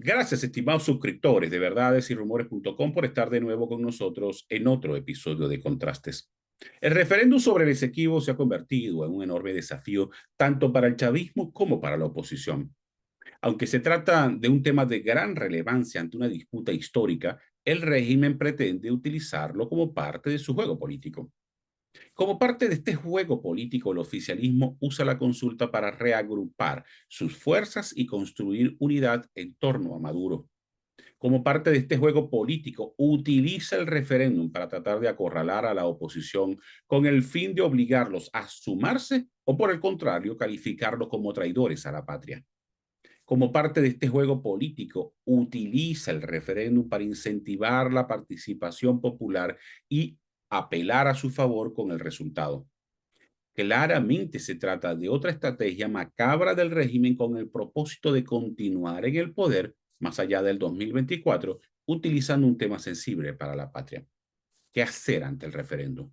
Gracias, estimados suscriptores de verdadesyRumores.com por estar de nuevo con nosotros en otro episodio de Contrastes. El referéndum sobre el Esequibo se ha convertido en un enorme desafío tanto para el chavismo como para la oposición. Aunque se trata de un tema de gran relevancia ante una disputa histórica, el régimen pretende utilizarlo como parte de su juego político. Como parte de este juego político, el oficialismo usa la consulta para reagrupar sus fuerzas y construir unidad en torno a Maduro. Como parte de este juego político, utiliza el referéndum para tratar de acorralar a la oposición con el fin de obligarlos a sumarse o, por el contrario, calificarlos como traidores a la patria. Como parte de este juego político, utiliza el referéndum para incentivar la participación popular y apelar a su favor con el resultado. Claramente se trata de otra estrategia macabra del régimen con el propósito de continuar en el poder más allá del 2024, utilizando un tema sensible para la patria. ¿Qué hacer ante el referéndum?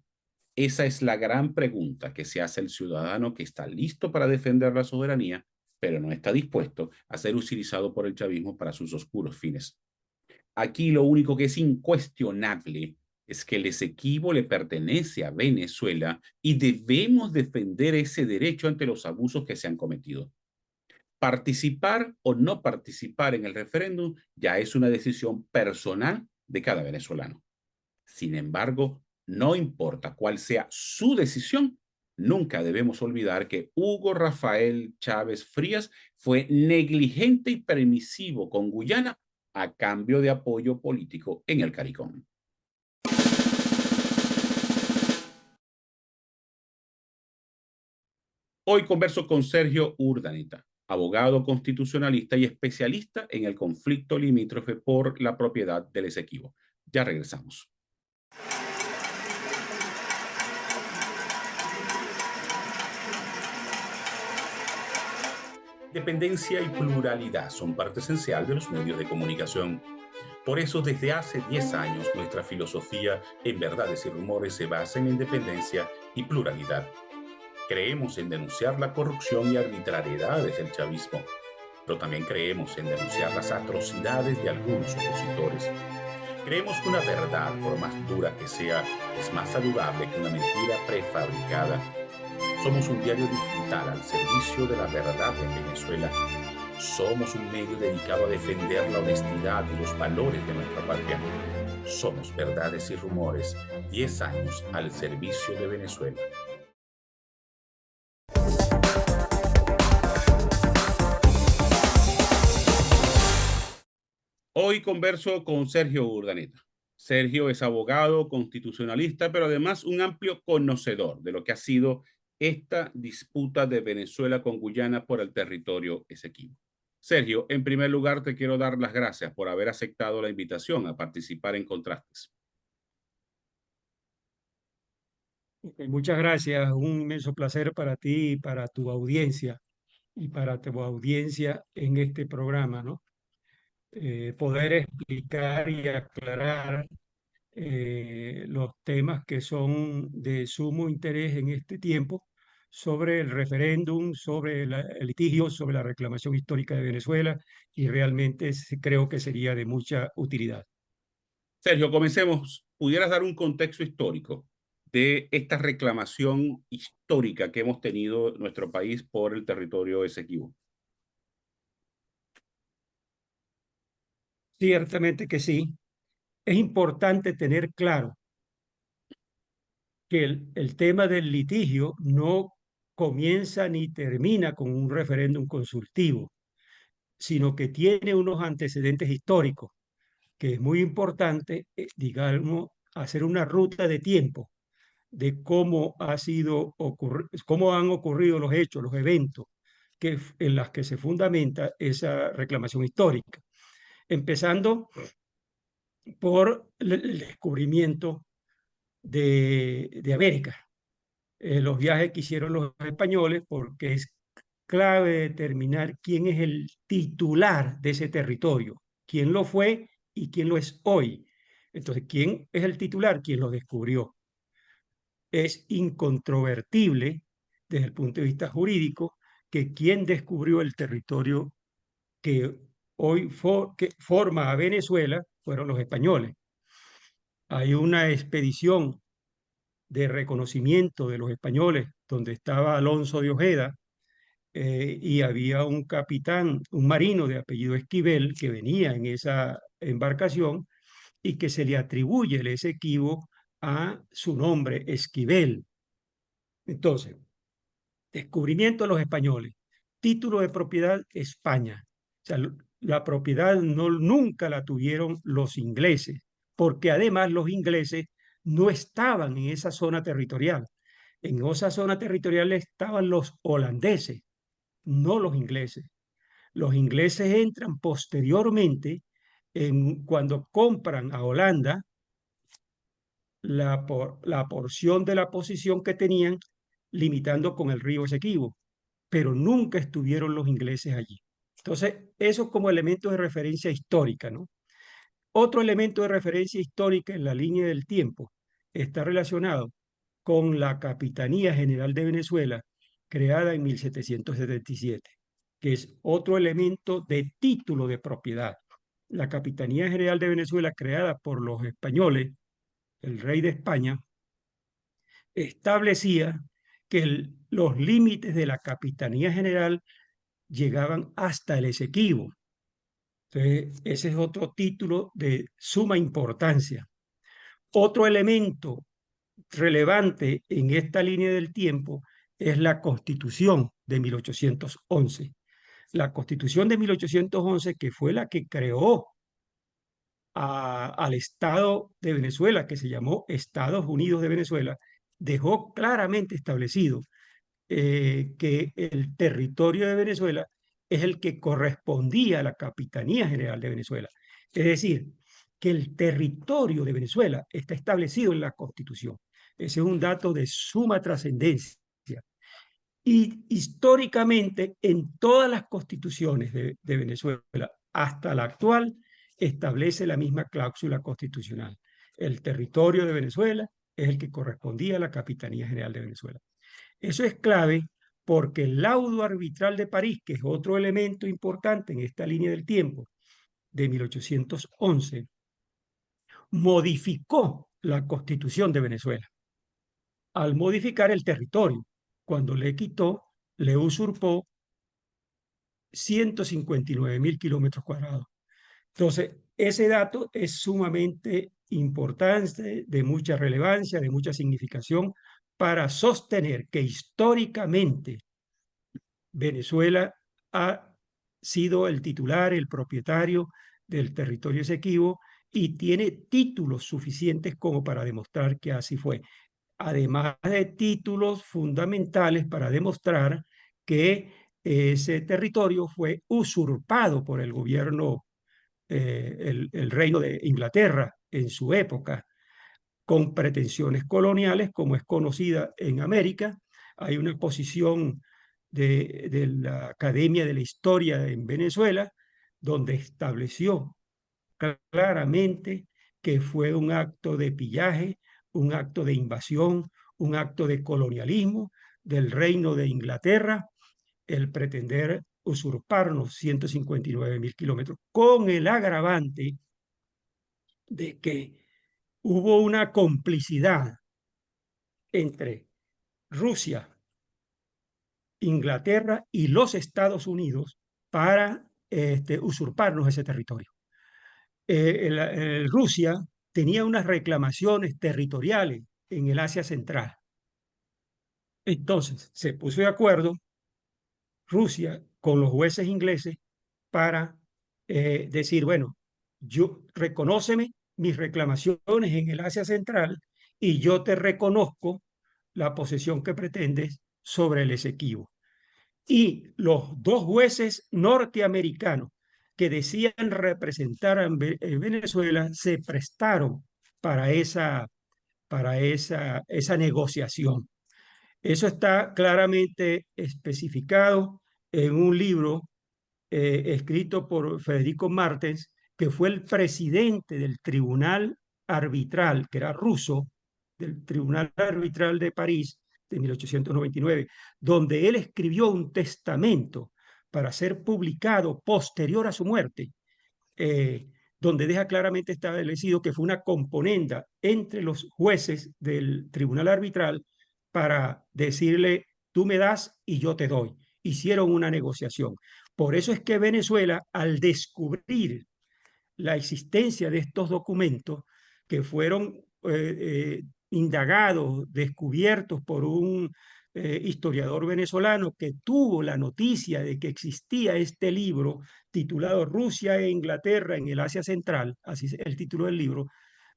Esa es la gran pregunta que se hace el ciudadano que está listo para defender la soberanía, pero no está dispuesto a ser utilizado por el chavismo para sus oscuros fines. Aquí lo único que es incuestionable es que el Esequibo le pertenece a Venezuela y debemos defender ese derecho ante los abusos que se han cometido. Participar o no participar en el referéndum ya es una decisión personal de cada venezolano. Sin embargo, no importa cuál sea su decisión, nunca debemos olvidar que Hugo Rafael Chávez Frías fue negligente y permisivo con Guyana a cambio de apoyo político en el CARICOM. Hoy converso con Sergio Urdaneta, abogado constitucionalista y especialista en el conflicto limítrofe por la propiedad del Esequibo. Ya regresamos. Independencia y pluralidad son parte esencial de los medios de comunicación. Por eso, desde hace 10 años, nuestra filosofía en Verdades y Rumores se basa en la independencia y pluralidad. Creemos en denunciar la corrupción y arbitrariedades del chavismo, pero también creemos en denunciar las atrocidades de algunos opositores. Creemos que una verdad, por más dura que sea, es más saludable que una mentira prefabricada. Somos un diario digital al servicio de la verdad en Venezuela. Somos un medio dedicado a defender la honestidad y los valores de nuestra patria. Somos Verdades y Rumores, 10 años al servicio de Venezuela. Hoy converso con Sergio Urdaneta. Sergio es abogado, constitucionalista, pero además un amplio conocedor de lo que ha sido esta disputa de Venezuela con Guyana por el territorio Esequibo. Sergio, en primer lugar te quiero dar las gracias por haber aceptado la invitación a participar en Contrastes. Muchas gracias, un inmenso placer para ti y para tu audiencia en este programa, ¿no? Poder explicar y aclarar los temas que son de sumo interés en este tiempo sobre el referéndum, sobre el litigio, sobre la reclamación histórica de Venezuela y realmente creo que sería de mucha utilidad. Sergio, comencemos. ¿Pudieras dar un contexto histórico de esta reclamación histórica que hemos tenido en nuestro país por el territorio Esequibo? Ciertamente que sí. Es importante tener claro que el tema del litigio no comienza ni termina con un referéndum consultivo, sino que tiene unos antecedentes históricos, que es muy importante, digamos, hacer una ruta de tiempo de cómo han ocurrido los hechos, los eventos en las que se fundamenta esa reclamación histórica. Empezando por el descubrimiento de América, los viajes que hicieron los españoles, porque es clave determinar quién es el titular de ese territorio, quién lo fue y quién lo es hoy. Entonces, ¿quién es el titular? ¿Quién lo descubrió? Es incontrovertible desde el punto de vista jurídico que quien descubrió el territorio que hoy que forma a Venezuela fueron los españoles. Hay una expedición de reconocimiento de los españoles donde estaba Alonso de Ojeda, y había un capitán, un marino de apellido Esquivel que venía en esa embarcación y que se le atribuye el Esequibo a su nombre, Esquivel. Entonces, descubrimiento de los españoles, título de propiedad España. O sea, la propiedad no, nunca la tuvieron los ingleses, porque además los ingleses no estaban en esa zona territorial. En esa zona territorial estaban los holandeses, no los ingleses. Los ingleses entran posteriormente cuando compran a Holanda la porción de la posición que tenían limitando con el río Esequibo, pero nunca estuvieron los ingleses allí. Entonces, eso como elemento de referencia histórica, ¿no? Otro elemento de referencia histórica en la línea del tiempo está relacionado con la Capitanía General de Venezuela, creada en 1777, que es otro elemento de título de propiedad. La Capitanía General de Venezuela, creada por los españoles, el rey de España, establecía que los límites de la Capitanía General llegaban hasta el Esequibo. Entonces, ese es otro título de suma importancia. Otro elemento relevante en esta línea del tiempo es la Constitución de 1811. La Constitución de 1811, que fue la que creó al Estado de Venezuela, que se llamó Estados Unidos de Venezuela, dejó claramente establecido que el territorio de Venezuela es el que correspondía a la Capitanía General de Venezuela. Es decir, que el territorio de Venezuela está establecido en la Constitución. Ese es un dato de suma trascendencia. Y históricamente, en todas las constituciones de Venezuela, hasta la actual, establece la misma cláusula constitucional. El territorio de Venezuela es el que correspondía a la Capitanía General de Venezuela. Eso es clave porque el laudo arbitral de París, que es otro elemento importante en esta línea del tiempo, de 1811, modificó la constitución de Venezuela al modificar el territorio, cuando le quitó, le usurpó 159.000 kilómetros cuadrados. Entonces, ese dato es sumamente importante, de mucha relevancia, de mucha significación, para sostener que históricamente Venezuela ha sido el titular, el propietario del territorio Esequibo y tiene títulos suficientes como para demostrar que así fue. Además de títulos fundamentales para demostrar que ese territorio fue usurpado por el gobierno, el reino de Inglaterra en su época, con pretensiones coloniales, como es conocida en América. Hay una exposición de la Academia de la Historia en Venezuela, donde estableció claramente que fue un acto de pillaje, un acto de invasión, un acto de colonialismo del reino de Inglaterra, el pretender usurparnos 159.000 kilómetros, con el agravante de que hubo una complicidad entre Rusia, Inglaterra y los Estados Unidos para usurparnos ese territorio. Rusia tenía unas reclamaciones territoriales en el Asia Central. Entonces se puso de acuerdo Rusia con los jueces ingleses para decir, bueno, yo reconóceme mis reclamaciones en el Asia Central y yo te reconozco la posesión que pretendes sobre el Esequibo. Y los dos jueces norteamericanos que decían representar a Venezuela se prestaron para esa negociación. Eso está claramente especificado en un libro escrito por Federico Martens, que fue el presidente del Tribunal Arbitral, que era ruso, del Tribunal Arbitral de París de 1899, donde él escribió un testamento para ser publicado posterior a su muerte, donde deja claramente establecido que fue una componenda entre los jueces del tribunal arbitral para decirle, tú me das y yo te doy. Hicieron una negociación. Por eso es que Venezuela, al descubrir la existencia de estos documentos que fueron indagados, descubiertos por un historiador venezolano que tuvo la noticia de que existía este libro titulado Rusia e Inglaterra en el Asia Central, así es el título del libro,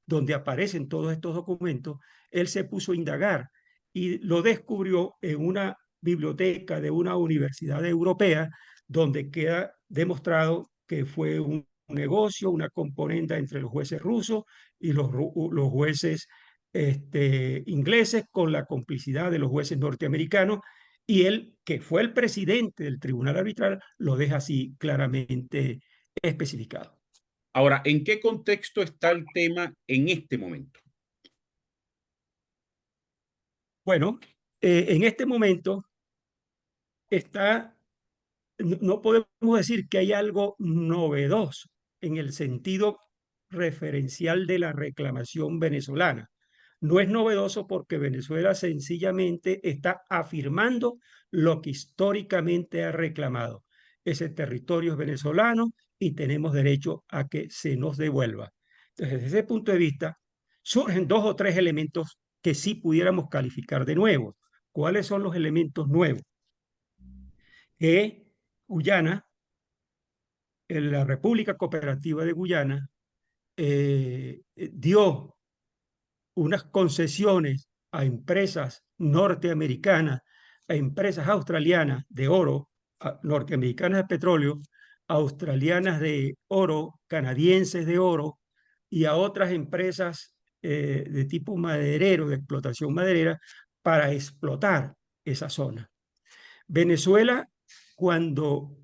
donde aparecen todos estos documentos. Él se puso a indagar y lo descubrió en una biblioteca de una universidad europea, donde queda demostrado que fue un negocio, una componenda entre los jueces rusos y los jueces ingleses, con la complicidad de los jueces norteamericanos, y él, que fue el presidente del tribunal arbitral, lo deja así claramente especificado. Ahora, ¿en qué contexto está el tema en este momento? Bueno, en este momento está, no podemos decir que hay algo novedoso en el sentido referencial de la reclamación venezolana. No es novedoso porque Venezuela sencillamente está afirmando lo que históricamente ha reclamado. Ese territorio es venezolano y tenemos derecho a que se nos devuelva. Entonces, desde ese punto de vista, surgen dos o tres elementos que sí pudiéramos calificar de nuevos. ¿Cuáles son los elementos nuevos? Que Guyana, la República Cooperativa de Guyana, dio unas concesiones a empresas norteamericanas, a empresas australianas de oro, norteamericanas de petróleo, australianas de oro, canadienses de oro, y a otras empresas de tipo maderero, de explotación maderera, para explotar esa zona. Venezuela, cuando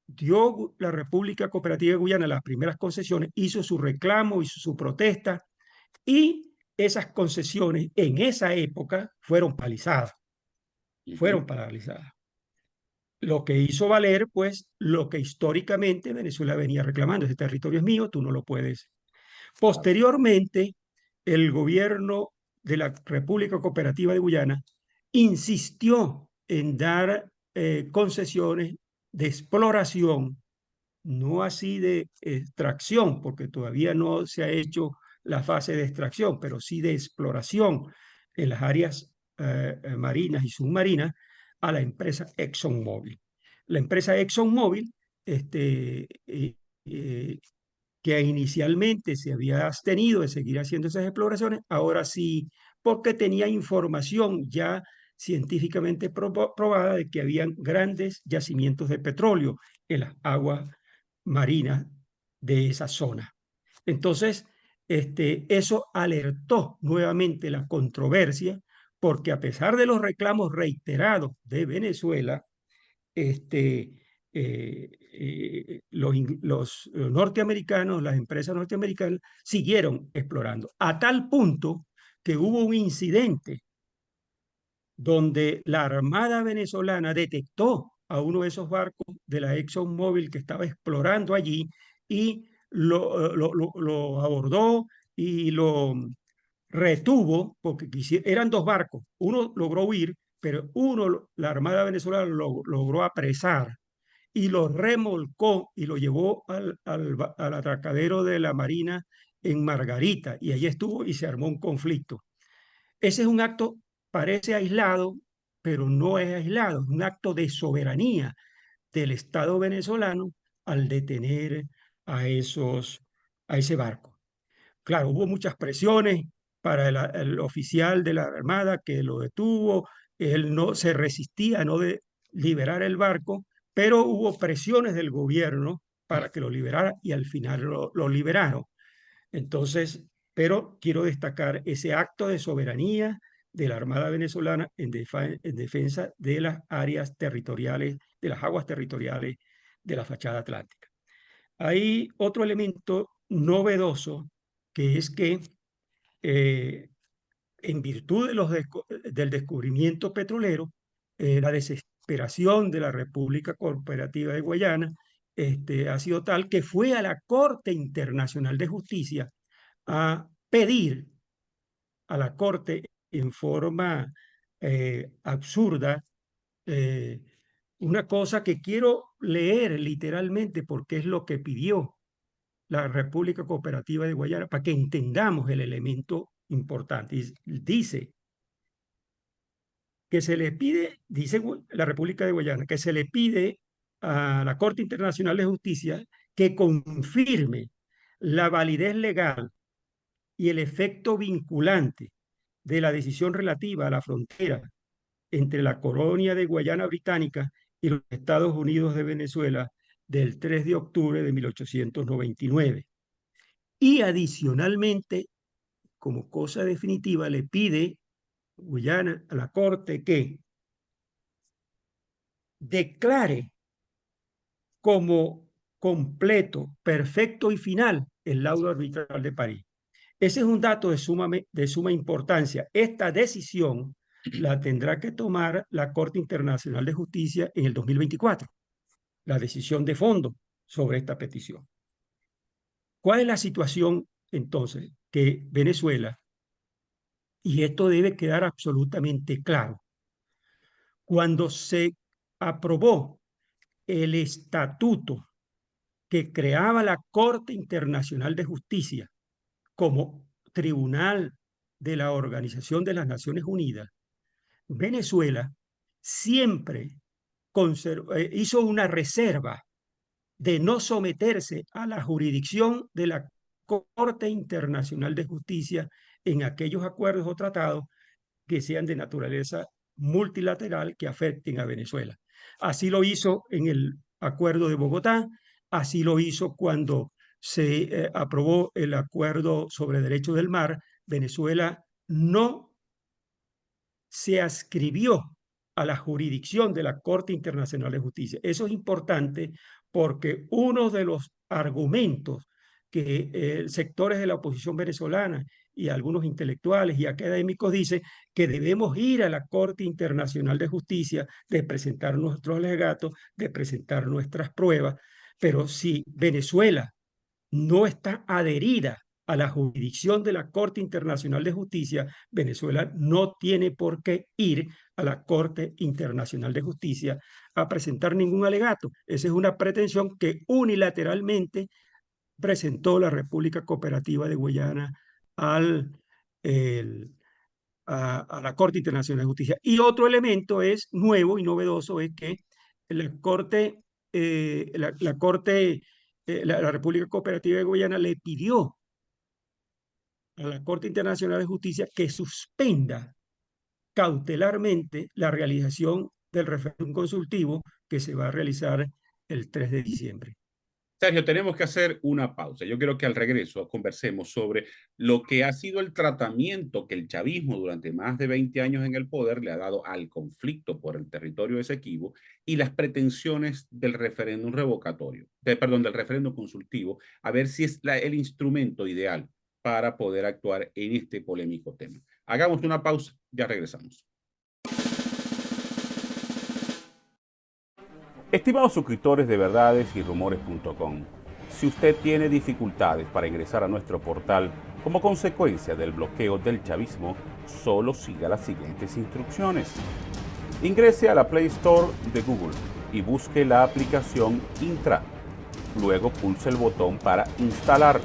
dio la República Cooperativa de Guyana las primeras concesiones, hizo su reclamo, hizo su protesta, y esas concesiones en esa época fueron Ujú. paralizadas. Lo que hizo valer, pues, lo que históricamente Venezuela venía reclamando: ese territorio es mío, tú no lo puedes. Posteriormente, el gobierno de la República Cooperativa de Guyana insistió en dar concesiones de exploración, no así de extracción, porque todavía no se ha hecho la fase de extracción, pero sí de exploración en las áreas marinas y submarinas, a la empresa ExxonMobil. La empresa ExxonMobil, eh, que inicialmente se había abstenido de seguir haciendo esas exploraciones, ahora sí, porque tenía información ya científicamente probada de que habían grandes yacimientos de petróleo en las aguas marinas de esa zona. Entonces, eso alertó nuevamente la controversia, porque a pesar de los reclamos reiterados de Venezuela, este, los norteamericanos, las empresas norteamericanas, siguieron explorando, a tal punto que hubo un incidente donde la Armada venezolana detectó a uno de esos barcos de la ExxonMobil que estaba explorando allí, y lo abordó y lo retuvo, porque eran dos barcos. Uno logró huir, pero uno, la Armada venezolana lo logró apresar y lo remolcó y lo llevó al atracadero de la Marina en Margarita, y allí estuvo y se armó un conflicto. Ese es un acto, parece aislado, pero no es aislado, es un acto de soberanía del Estado venezolano al detener a ese barco. Claro, hubo muchas presiones para el oficial de la Armada que lo detuvo. Él no se resistía a no liberar el barco, pero hubo presiones del gobierno para que lo liberara, y al final lo liberaron. Entonces, pero quiero destacar ese acto de soberanía de la Armada venezolana en defensa de las áreas territoriales, de las aguas territoriales de la fachada atlántica. Hay otro elemento novedoso, que es que en virtud del descubrimiento petrolero, la desesperación de la República Cooperativa de Guayana ha sido tal que fue a la Corte Internacional de Justicia a pedir a la Corte en forma absurda eh, una cosa que quiero leer literalmente porque es lo que pidió la República Cooperativa de Guayana para que entendamos el elemento importante. Y dice que se le pide, dice la República de Guayana, que se le pide a la Corte Internacional de Justicia que confirme la validez legal y el efecto vinculante de la decisión relativa a la frontera entre la colonia de Guayana Británica y los Estados Unidos de Venezuela del 3 de octubre de 1899. Y adicionalmente, como cosa definitiva, le pide Guyana a la Corte que declare como completo, perfecto y final el laudo arbitral de París. Ese es un dato de suma importancia. Esta decisión la tendrá que tomar la Corte Internacional de Justicia en el 2024, la decisión de fondo sobre esta petición. ¿Cuál es la situación entonces? Que Venezuela, y esto debe quedar absolutamente claro, cuando se aprobó el estatuto que creaba la Corte Internacional de Justicia como tribunal de la Organización de las Naciones Unidas, Venezuela siempre hizo una reserva de no someterse a la jurisdicción de la Corte Internacional de Justicia en aquellos acuerdos o tratados que sean de naturaleza multilateral que afecten a Venezuela. Así lo hizo en el Acuerdo de Bogotá, así lo hizo cuando se aprobó el Acuerdo sobre Derechos del Mar. Venezuela no se adscribió a la jurisdicción de la Corte Internacional de Justicia. Eso es importante porque uno de los argumentos que sectores de la oposición venezolana y algunos intelectuales y académicos dicen que debemos ir a la Corte Internacional de Justicia, de presentar nuestros alegatos, de presentar nuestras pruebas, pero si Venezuela no está adherida a la jurisdicción de la Corte Internacional de Justicia, Venezuela no tiene por qué ir a la Corte Internacional de Justicia a presentar ningún alegato. Esa es una pretensión que unilateralmente presentó la República Cooperativa de Guyana al, el, a la Corte Internacional de Justicia. Y otro elemento es nuevo y novedoso, es que la Corte, la República Cooperativa de Guyana le pidió a la Corte Internacional de Justicia que suspenda cautelarmente la realización del referéndum consultivo que se va a realizar el 3 de diciembre. Sergio, tenemos que hacer una pausa. Yo quiero que al regreso conversemos sobre lo que ha sido el tratamiento que el chavismo durante más de 20 años en el poder le ha dado al conflicto por el territorio Esequibo y las pretensiones del referéndum revocatorio, del referéndum consultivo, a ver si es el instrumento ideal para poder actuar en este polémico tema. Hagamos una pausa, ya regresamos. Estimados suscriptores de verdades y rumores.com, si usted tiene dificultades para ingresar a nuestro portal como consecuencia del bloqueo del chavismo, solo siga las siguientes instrucciones. Ingrese a la Play Store de Google y busque la aplicación Intra. Luego pulse el botón para instalar.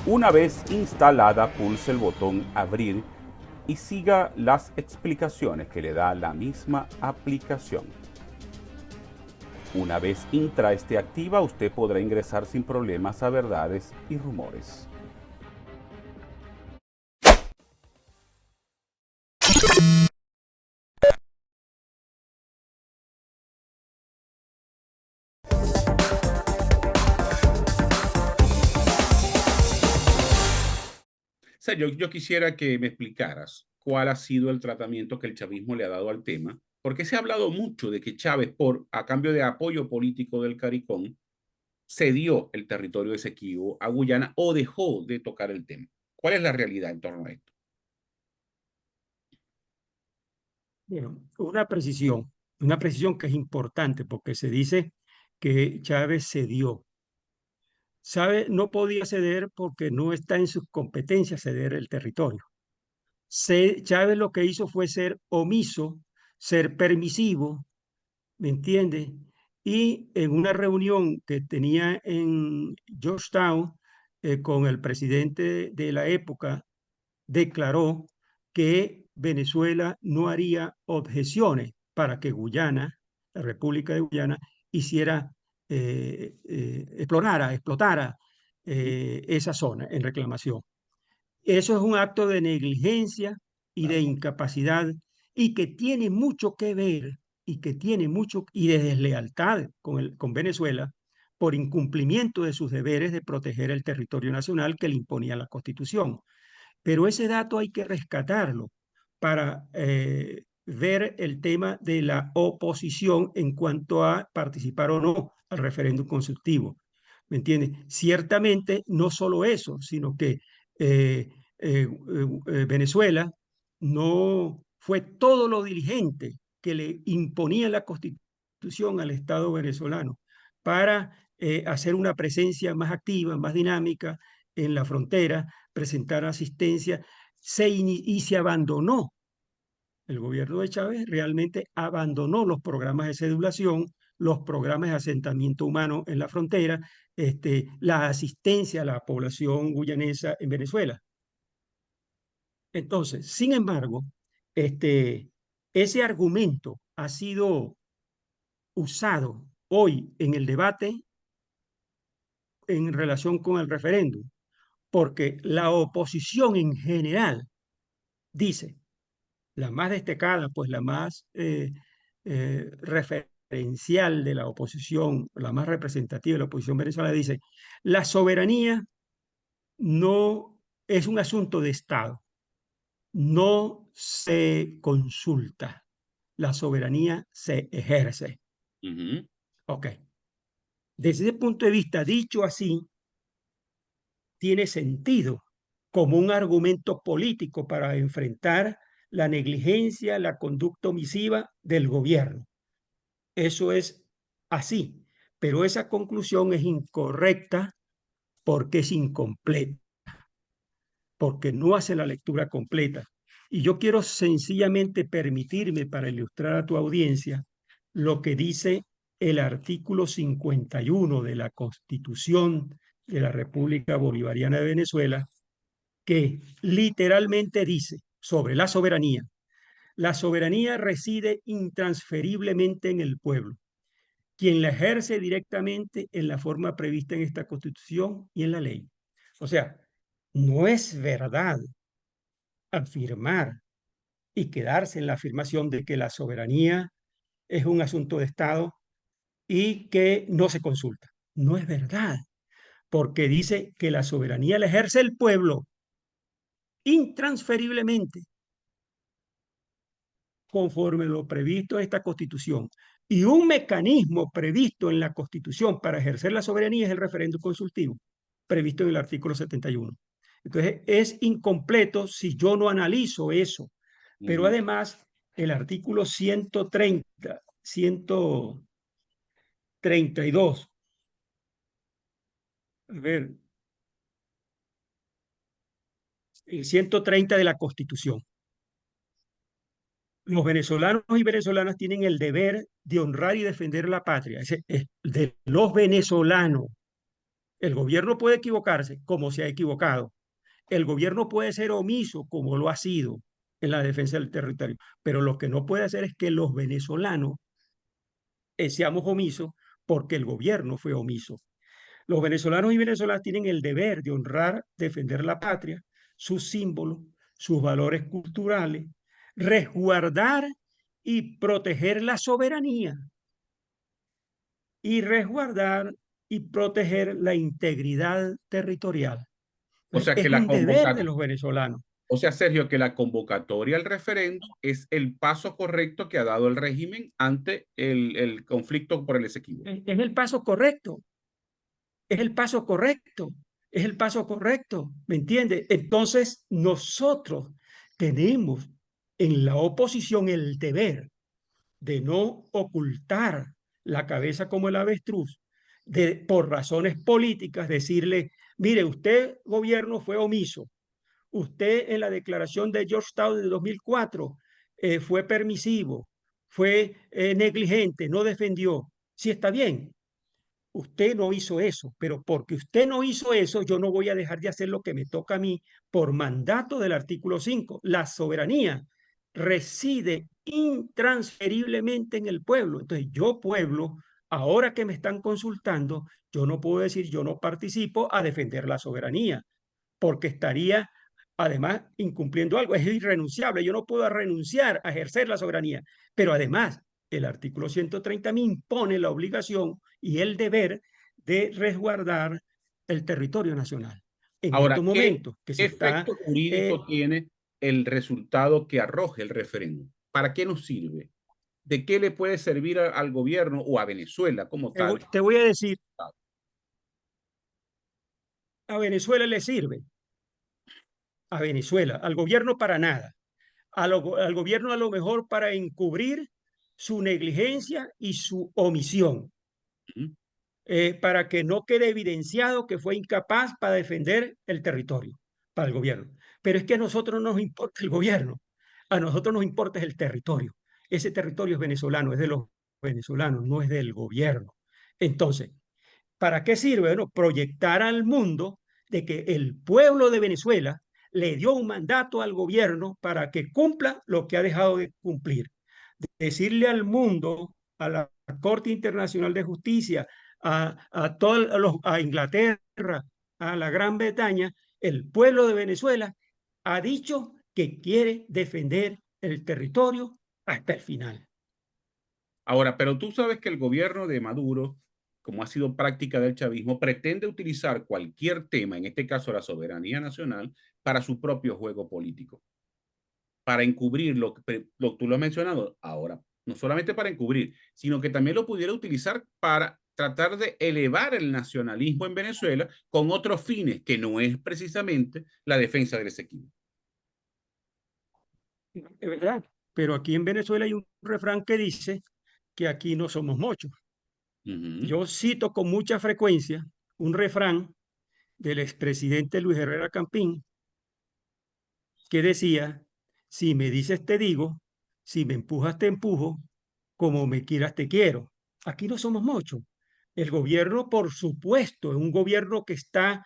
Una vez instalada, pulse el botón Abrir y siga las explicaciones que le da la misma aplicación. Una vez Intra esté activa, usted podrá ingresar sin problemas a verdades y rumores. Sergio, yo quisiera que me explicaras cuál ha sido el tratamiento que el chavismo le ha dado al tema, porque se ha hablado mucho de que Chávez, a cambio de apoyo político del CARICOM, cedió el territorio de Esequibo a Guyana o dejó de tocar el tema. ¿Cuál es la realidad en torno a esto? una precisión que es importante porque se dice que Chávez cedió. No podía ceder porque no está en sus competencias ceder el territorio. Chávez lo que hizo fue ser omiso, ser permisivo, ¿me entiende? Y en una reunión que tenía en Georgetown con el presidente de la época, declaró que Venezuela no haría objeciones para que Guyana, la República de Guyana, hiciera, explotara esa zona en reclamación. Eso es un acto de negligencia y de Claro. incapacidad y que tiene mucho que ver y de deslealtad con Venezuela por incumplimiento de sus deberes de proteger el territorio nacional que le imponía la Constitución. Pero ese dato hay que rescatarlo para ver el tema de la oposición en cuanto a participar o no al referéndum consultivo. ¿Me entiendes? Ciertamente no solo eso, sino que eh, Venezuela no fue todo lo diligente que le imponía la Constitución al Estado venezolano para hacer una presencia más activa, más dinámica en la frontera, presentar asistencia, y se abandonó. El gobierno de Chávez realmente abandonó los programas de cedulación, los programas de asentamiento humano en la frontera, la asistencia a la población guyanesa en Venezuela. Entonces, sin embargo, ese argumento ha sido usado hoy en el debate en relación con el referéndum, porque la oposición en general dice, la más destacada, pues la más referencial de la oposición, la más representativa de la oposición venezolana, dice, la soberanía no es un asunto de Estado, no se consulta, la soberanía se ejerce. Ujú. Ok. Desde ese punto de vista, dicho así, tiene sentido como un argumento político para enfrentar la negligencia, la conducta omisiva del gobierno. Eso es así, pero esa conclusión es incorrecta porque es incompleta, porque no hace la lectura completa. Y yo quiero sencillamente permitirme, para ilustrar a tu audiencia, lo que dice el artículo 51 de la Constitución de la República Bolivariana de Venezuela, que literalmente dice sobre la soberanía reside intransferiblemente en el pueblo, quien la ejerce directamente en la forma prevista en esta Constitución y en la ley. O sea, no es verdad afirmar y quedarse en la afirmación de que la soberanía es un asunto de Estado y que no se consulta. No es verdad, porque dice que la soberanía la ejerce el pueblo intransferiblemente conforme lo previsto en esta Constitución. Y un mecanismo previsto en la Constitución para ejercer la soberanía es el referéndum consultivo, previsto en el artículo 71. Entonces, es incompleto si yo no analizo eso. Pero Ujú. además, el artículo 132, a ver, el 130 de la Constitución. Los venezolanos y venezolanas tienen el deber de honrar y defender la patria. Ese es de los venezolanos. El gobierno puede equivocarse como se ha equivocado. El gobierno puede ser omiso como lo ha sido en la defensa del territorio. Pero lo que no puede hacer es que los venezolanos seamos omisos porque el gobierno fue omiso. Los venezolanos y venezolanas tienen el deber de honrar, defender la patria, sus símbolos, sus valores culturales, resguardar y proteger la soberanía y resguardar y proteger la integridad territorial. O sea que Es la un deber de convoca, los venezolanos. o sea, Sergio, que la convocatoria al referéndum es el paso correcto que ha dado el régimen ante el conflicto por el Esequibo. Es el paso correcto, es el paso correcto, es el paso correcto, ¿me entiendes? Entonces, nosotros tenemos en la oposición el deber de no ocultar la cabeza como el avestruz, de, por razones políticas, decirle, mire, usted, gobierno, fue omiso. Usted en la declaración de Georgetown de 2004 fue permisivo, fue negligente, no defendió. Sí, está bien, usted no hizo eso, pero porque usted no hizo eso, yo no voy a dejar de hacer lo que me toca a mí por mandato del artículo 5. La soberanía reside intransferiblemente en el pueblo. Entonces, yo, pueblo, ahora que me están consultando, yo no puedo decir yo no participo a defender la soberanía, porque estaría además incumpliendo algo. Es irrenunciable. Yo no puedo renunciar a ejercer la soberanía, pero además el artículo 130 me impone la obligación y el deber de resguardar el territorio nacional. En estos Ahora, ¿qué momentos que se está, efecto jurídico tiene el resultado que arroje el referéndum? ¿Para qué nos sirve? ¿De qué le puede servir al gobierno o a Venezuela como tal? te voy a decir, a Venezuela le sirve, a Venezuela, al gobierno para nada, al gobierno a lo mejor para encubrir su negligencia y su omisión, Ujú. para que no quede evidenciado que fue incapaz para defender el territorio, para el gobierno. Pero es que a nosotros no nos importa el gobierno, a nosotros nos importa el territorio. Ese territorio es venezolano, es de los venezolanos, no es del gobierno. Entonces, ¿para qué sirve? Bueno, proyectar al mundo de que el pueblo de Venezuela le dio un mandato al gobierno para que cumpla lo que ha dejado de cumplir. Decirle al mundo, a la Corte Internacional de Justicia, a Inglaterra, a la Gran Bretaña, el pueblo de Venezuela ha dicho que quiere defender el territorio hasta el final. Ahora, pero tú sabes que el gobierno de Maduro, como ha sido práctica del chavismo, pretende utilizar cualquier tema, en este caso la soberanía nacional, para su propio juego político, para encubrir tú lo has mencionado ahora, no solamente para encubrir, sino que también lo pudiera utilizar para tratar de elevar el nacionalismo en Venezuela con otros fines, que no es precisamente la defensa del Esequibo. Es verdad, pero aquí en Venezuela hay un refrán que dice que aquí no somos muchos. Uh -huh. Yo cito con mucha frecuencia un refrán del expresidente Luis Herrera Campín que decía, si me dices te digo, si me empujas te empujo, como me quieras te quiero. Aquí no somos muchos. El gobierno, por supuesto, es un gobierno que está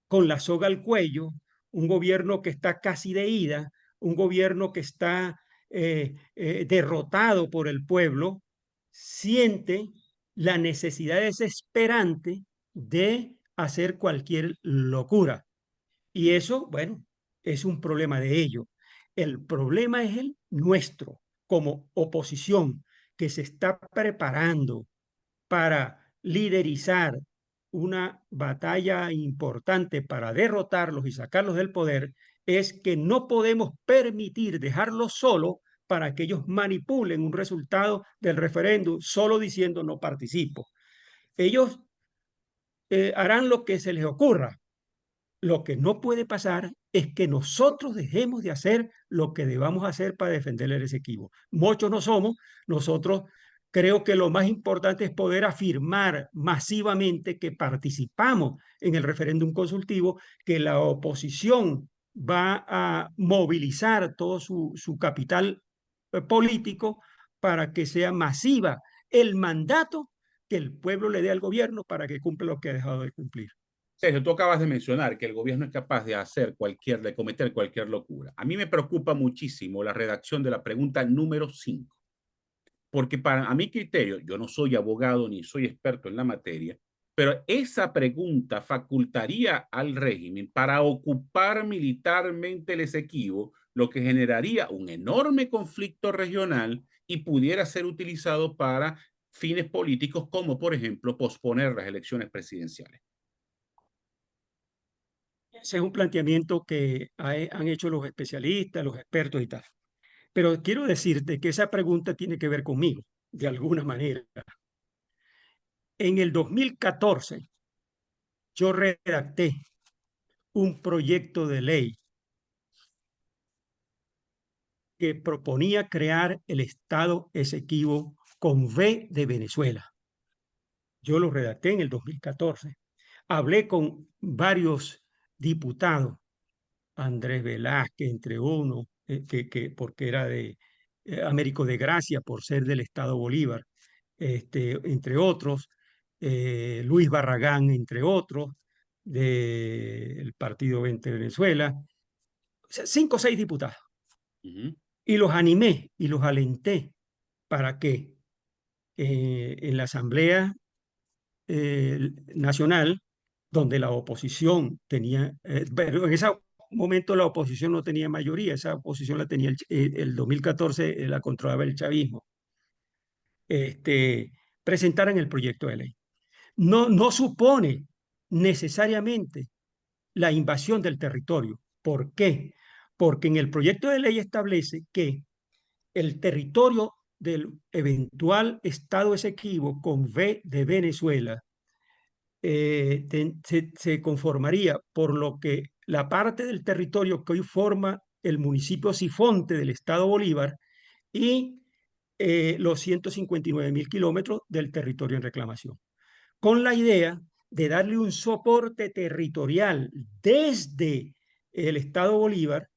con la soga al cuello, un gobierno que está casi de ida, un gobierno que está derrotado por el pueblo, siente la necesidad desesperante de hacer cualquier locura. Y eso, bueno, es un problema de ellos. El problema es el nuestro como oposición que se está preparando para liderizar una batalla importante para derrotarlos y sacarlos del poder, es que no podemos permitir dejarlos solos para que ellos manipulen un resultado del referéndum solo diciendo no participo. Ellos harán lo que se les ocurra. Lo que no puede pasar es que nosotros dejemos de hacer lo que debamos hacer para defender el Esequibo. Muchos no somos, nosotros creo que lo más importante es poder afirmar masivamente que participamos en el referéndum consultivo, que la oposición va a movilizar todo su capital político para que sea masiva el mandato que el pueblo le dé al gobierno para que cumpla lo que ha dejado de cumplir. Sergio, tú acabas de mencionar que el gobierno es capaz de de cometer cualquier locura. A mí me preocupa muchísimo la redacción de la pregunta número 5, porque a mi criterio, yo no soy abogado ni soy experto en la materia, pero esa pregunta facultaría al régimen para ocupar militarmente el Esequibo, lo que generaría un enorme conflicto regional y pudiera ser utilizado para fines políticos como, por ejemplo, posponer las elecciones presidenciales. Ese es un planteamiento que han hecho los especialistas, los expertos y tal. Pero quiero decirte que esa pregunta tiene que ver conmigo, de alguna manera. En el 2014, yo redacté un proyecto de ley que proponía crear el Estado Esequibo con V de Venezuela. Yo lo redacté en el 2014. Hablé con varios diputados, Andrés Velázquez, entre uno, porque era de Américo de Gracia, por ser del Estado Bolívar, entre otros, Luis Barragán, entre otros, del Partido 20 de Venezuela, o sea, 5 o 6 diputados. Ujú. Y los animé y los alenté para que en la Asamblea Nacional, donde la oposición tenía, pero en ese momento la oposición no tenía mayoría, esa oposición la tenía el 2014, la controlaba el chavismo, presentaran el proyecto de ley. No supone necesariamente la invasión del territorio. ¿Por qué? Porque en el proyecto de ley establece que el territorio del eventual Estado Esequibo con V de Venezuela se conformaría por lo que la parte del territorio que hoy forma el municipio Sifonte del Estado Bolívar y los 159.000 kilómetros del territorio en reclamación, con la idea de darle un soporte territorial desde el Estado Bolívar,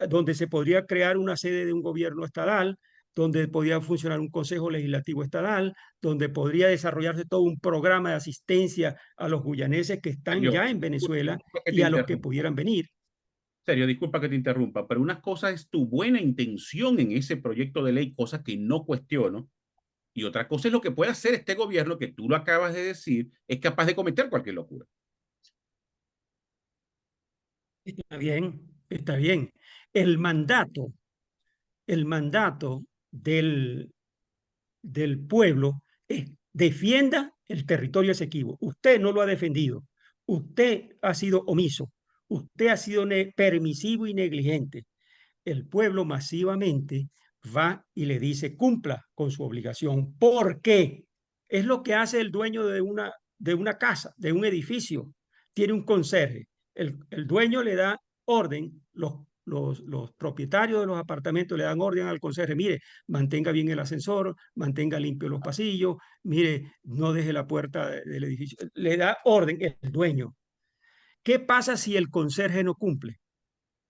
donde se podría crear una sede de un gobierno estatal, donde podría funcionar un consejo legislativo estatal, donde podría desarrollarse todo un programa de asistencia a los guyaneses que están Sergio, ya en Venezuela disculpa que te y a los que interrumpa. pudieran venir. Sergio, disculpa que te interrumpa, pero una cosa es tu buena intención en ese proyecto de ley, cosa que no cuestiono, y otra cosa es lo que puede hacer este gobierno, que tú lo acabas de decir, es capaz de cometer cualquier locura. Está bien, está bien. El mandato, el mandato del pueblo es defienda el territorio Esequibo. Usted no lo ha defendido. Usted ha sido omiso. Usted ha sido permisivo y negligente. El pueblo masivamente va y le dice cumpla con su obligación. ¿Por qué? Es lo que hace el dueño de una casa, de un edificio. Tiene un conserje. El dueño le da orden, los propietarios de los apartamentos le dan orden al conserje, mire, mantenga bien el ascensor, mantenga limpios los pasillos, mire, no deje la puerta del edificio. Le da orden el dueño. ¿Qué pasa si el conserje no cumple?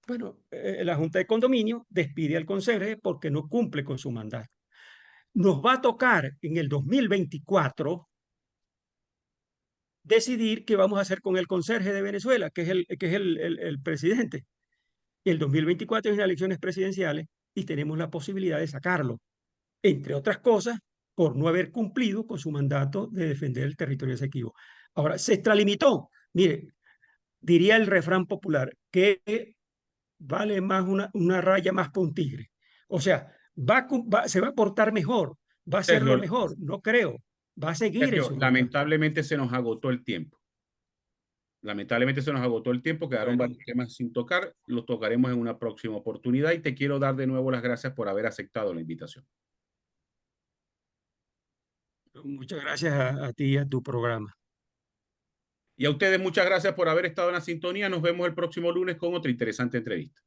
Bueno, la Junta de Condominio despide al conserje porque no cumple con su mandato. Nos va a tocar en el 2024 decidir qué vamos a hacer con el conserje de Venezuela, que es el presidente. Y el 2024 es unas elecciones presidenciales y tenemos la posibilidad de sacarlo, entre otras cosas, por no haber cumplido con su mandato de defender el territorio Esequibo. Ahora, se extralimitó. Mire, diría el refrán popular, que vale más una raya más para un tigre. O sea, se va a portar mejor, va a hacerlo Sergio, mejor, no creo, va a seguir en Sergio, su ruta. lamentablemente se nos agotó el tiempo. Lamentablemente se nos agotó el tiempo, quedaron Bueno, varios temas sin tocar, los tocaremos en una próxima oportunidad y te quiero dar de nuevo las gracias por haber aceptado la invitación. muchas gracias a ti y a tu programa. Y a ustedes muchas gracias por haber estado en la sintonía. Nos vemos el próximo lunes con otra interesante entrevista.